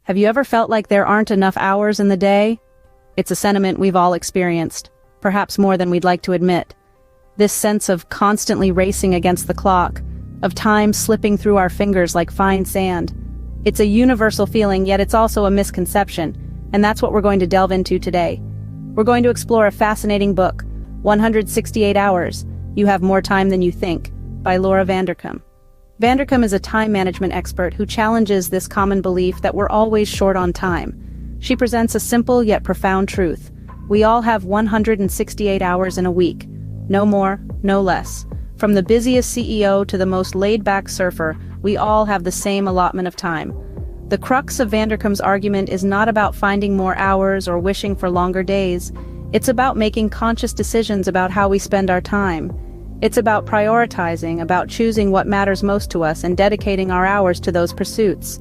Have you ever felt like there aren't enough hours in the day? It's a sentiment we've all experienced, perhaps more than we'd like to admit. This sense of constantly racing against the clock, of time slipping through our fingers like fine sand. It's a universal feeling, yet it's also a misconception, and that's what we're going to delve into today. We're going to explore a fascinating book, 168 Hours, You Have More Time Than You Think, by Laura Vanderkam. Vanderkam is a time management expert who challenges this common belief that we're always short on time. She presents a simple yet profound truth. We all have 168 hours in a week. No more, no less. From the busiest CEO to the most laid-back surfer, we all have the same allotment of time. The crux of Vanderkam's argument is not about finding more hours or wishing for longer days. It's about making conscious decisions about how we spend our time. It's about prioritizing, about choosing what matters most to us and dedicating our hours to those pursuits.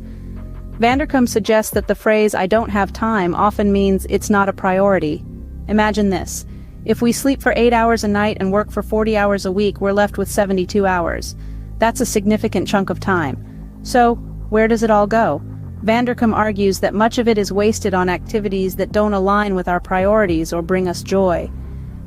Vanderkam suggests that the phrase, "I don't have time," often means it's not a priority. Imagine this. If we sleep for 8 hours a night and work for 40 hours a week, we're left with 72 hours. That's a significant chunk of time. So, where does it all go? Vanderkam argues that much of it is wasted on activities that don't align with our priorities or bring us joy.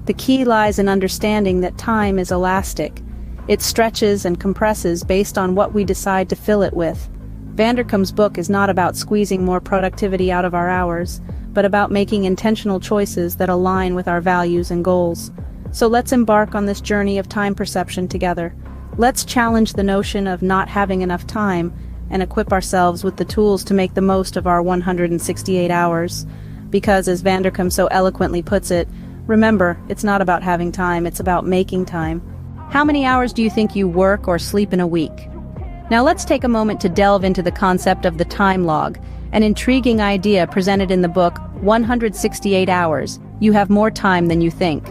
The key lies in understanding that time is elastic. It stretches and compresses based on what we decide to fill it with. Vanderkam's book is not about squeezing more productivity out of our hours, but about making intentional choices that align with our values and goals. So let's embark on this journey of time perception together. Let's challenge the notion of not having enough time and equip ourselves with the tools to make the most of our 168 hours. Because, as Vanderkam so eloquently puts it, remember, it's not about having time, it's about making time. How many hours do you think you work or sleep in a week? Now let's take a moment to delve into the concept of the time log, an intriguing idea presented in the book 168 Hours, You Have More Time Than You Think.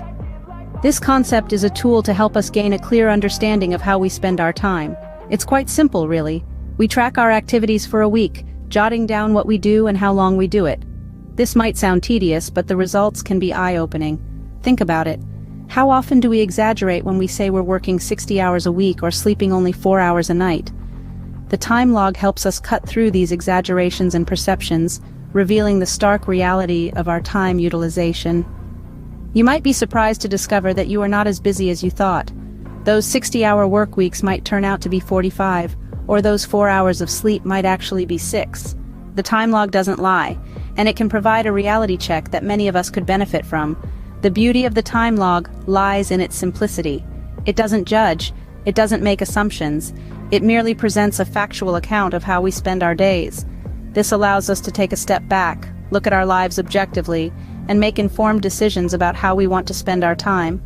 This concept is a tool to help us gain a clear understanding of how we spend our time. It's quite simple, really. We track our activities for a week, jotting down what we do and how long we do it. This might sound tedious, but the results can be eye-opening. Think about it. How often do we exaggerate when we say we're working 60 hours a week or sleeping only 4 hours a night? The time log helps us cut through these exaggerations and perceptions, revealing the stark reality of our time utilization. You might be surprised to discover that you are not as busy as you thought. Those 60-hour work weeks might turn out to be 45, or those 4 hours of sleep might actually be 6. The time log doesn't lie, and it can provide a reality check that many of us could benefit from. The beauty of the time log lies in its simplicity. It doesn't judge, it doesn't make assumptions, it merely presents a factual account of how we spend our days. This allows us to take a step back, look at our lives objectively, and make informed decisions about how we want to spend our time.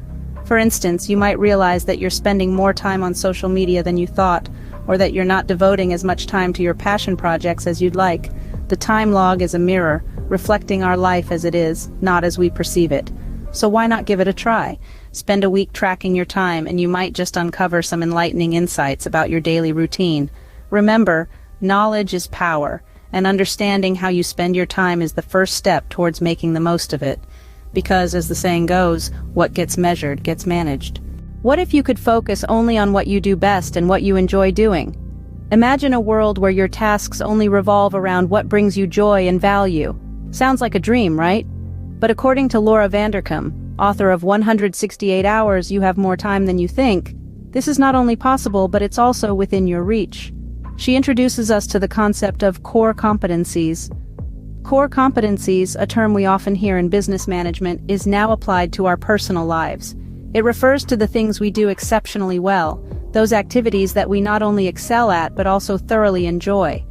For instance, you might realize that you're spending more time on social media than you thought, or that you're not devoting as much time to your passion projects as you'd like. The time log is a mirror, reflecting our life as it is, not as we perceive it. So why not give it a try? Spend a week tracking your time and you might just uncover some enlightening insights about your daily routine. Remember, knowledge is power, and understanding how you spend your time is the first step towards making the most of it. Because, as the saying goes, what gets measured gets managed. What if you could focus only on what you do best and what you enjoy doing? Imagine a world where your tasks only revolve around what brings you joy and value. Sounds like a dream, right? But according to Laura Vanderkam, author of 168 Hours, You Have More Time Than You Think, this is not only possible, but it's also within your reach. She introduces us to the concept of core competencies. Core competencies, a term we often hear in business management, is now applied to our personal lives. It refers to the things we do exceptionally well, those activities that we not only excel at but also thoroughly enjoy.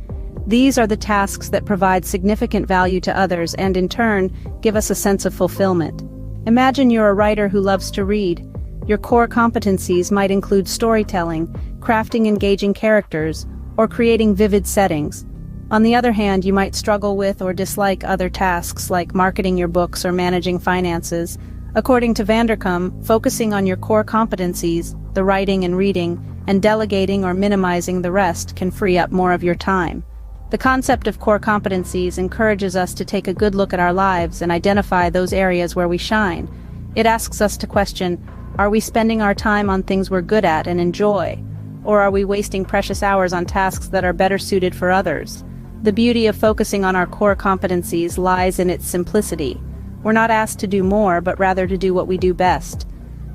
These are the tasks that provide significant value to others and, in turn, give us a sense of fulfillment. Imagine you're a writer who loves to read. Your core competencies might include storytelling, crafting engaging characters, or creating vivid settings. On the other hand, you might struggle with or dislike other tasks like marketing your books or managing finances. According to Vanderkam, focusing on your core competencies, the writing and reading, and delegating or minimizing the rest can free up more of your time. The concept of core competencies encourages us to take a good look at our lives and identify those areas where we shine. It asks us to question, are we spending our time on things we're good at and enjoy? Or are we wasting precious hours on tasks that are better suited for others? The beauty of focusing on our core competencies lies in its simplicity. We're not asked to do more, but rather to do what we do best.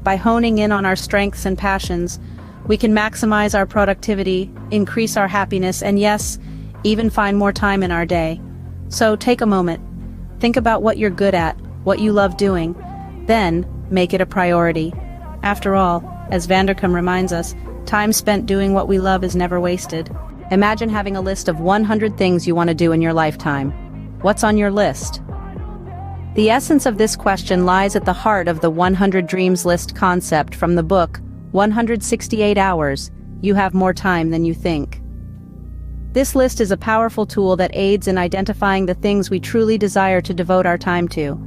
By honing in on our strengths and passions, we can maximize our productivity, increase our happiness, and yes, even find more time in our day. So take a moment. Think about what you're good at, what you love doing. Then, make it a priority. After all, as Vanderkam reminds us, time spent doing what we love is never wasted. Imagine having a list of 100 things you want to do in your lifetime. What's on your list? The essence of this question lies at the heart of the 100 Dreams List concept from the book, 168 Hours, You Have More Time Than You Think. This list is a powerful tool that aids in identifying the things we truly desire to devote our time to.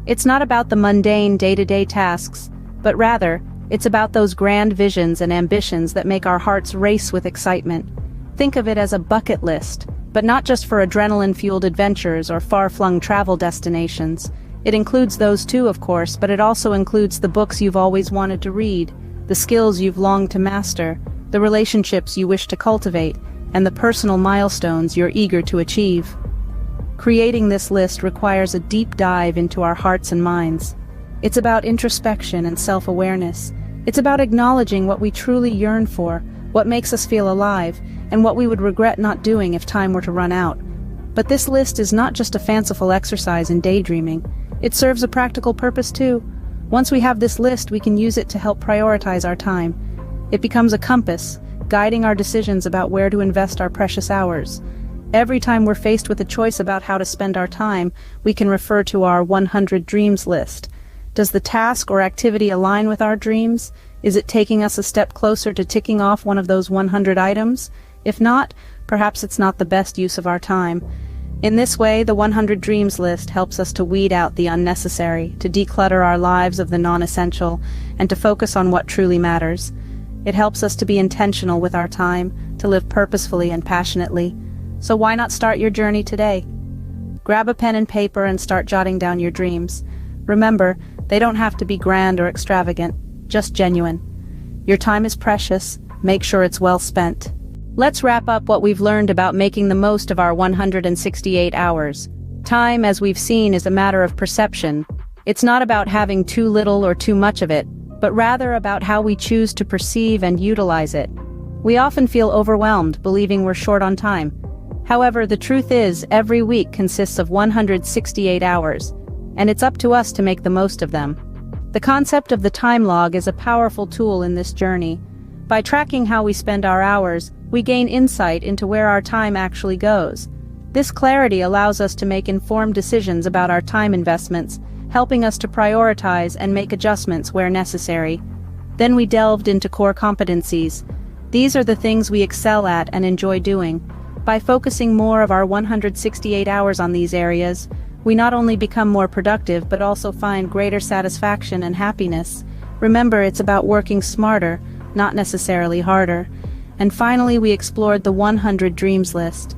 It's not about the mundane day-to-day tasks, but rather, it's about those grand visions and ambitions that make our hearts race with excitement. Think of it as a bucket list, but not just for adrenaline-fueled adventures or far-flung travel destinations. It includes those too, of course, but it also includes the books you've always wanted to read, the skills you've longed to master, the relationships you wish to cultivate, and the personal milestones you're eager to achieve. Creating this list requires a deep dive into our hearts and minds. It's about introspection and self-awareness. It's about acknowledging what we truly yearn for, what makes us feel alive, and what we would regret not doing if time were to run out. But this list is not just a fanciful exercise in daydreaming. It serves a practical purpose too. Once we have this list, we can use it to help prioritize our time. It becomes a compass, guiding our decisions about where to invest our precious hours. Every time we're faced with a choice about how to spend our time, we can refer to our 100 Dreams list. Does the task or activity align with our dreams? Is it taking us a step closer to ticking off one of those 100 items? If not, perhaps it's not the best use of our time. In this way, the 100 Dreams list helps us to weed out the unnecessary, to declutter our lives of the non-essential, and to focus on what truly matters. It helps us to be intentional with our time, to live purposefully and passionately. So why not start your journey today? Grab a pen and paper and start jotting down your dreams. Remember, they don't have to be grand or extravagant, just genuine. Your time is precious. Make sure it's well spent. Let's wrap up what we've learned about making the most of our 168 hours. Time, as we've seen, is a matter of perception. It's not about having too little or too much of it, but rather about how we choose to perceive and utilize it. We often feel overwhelmed, believing we're short on time. However, the truth is, every week consists of 168 hours, and it's up to us to make the most of them. The concept of the time log is a powerful tool in this journey. By tracking how we spend our hours, we gain insight into where our time actually goes. This clarity allows us to make informed decisions about our time investments, helping us to prioritize and make adjustments where necessary. Then we delved into core competencies. These are the things we excel at and enjoy doing. By focusing more of our 168 hours on these areas, we not only become more productive but also find greater satisfaction and happiness. Remember, it's about working smarter, not necessarily harder. And finally, we explored the 100 Dreams list.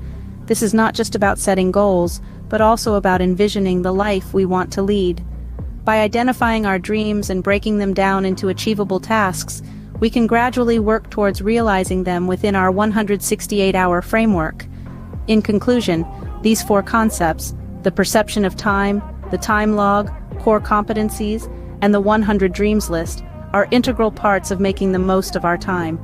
This is not just about setting goals, but also about envisioning the life we want to lead. By identifying our dreams and breaking them down into achievable tasks, we can gradually work towards realizing them within our 168-hour framework. In conclusion, these 4 concepts, the perception of time, the time log, core competencies, and the 100 Dreams list, are integral parts of making the most of our time.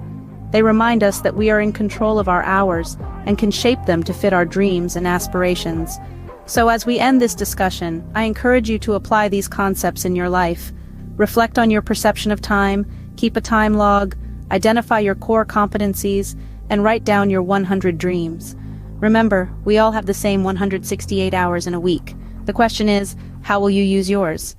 They remind us that we are in control of our hours and can shape them to fit our dreams and aspirations. So as we end this discussion, I encourage you to apply these concepts in your life. Reflect on your perception of time, keep a time log, identify your core competencies, and write down your 100 dreams. Remember, we all have the same 168 hours in a week. The question is, how will you use yours?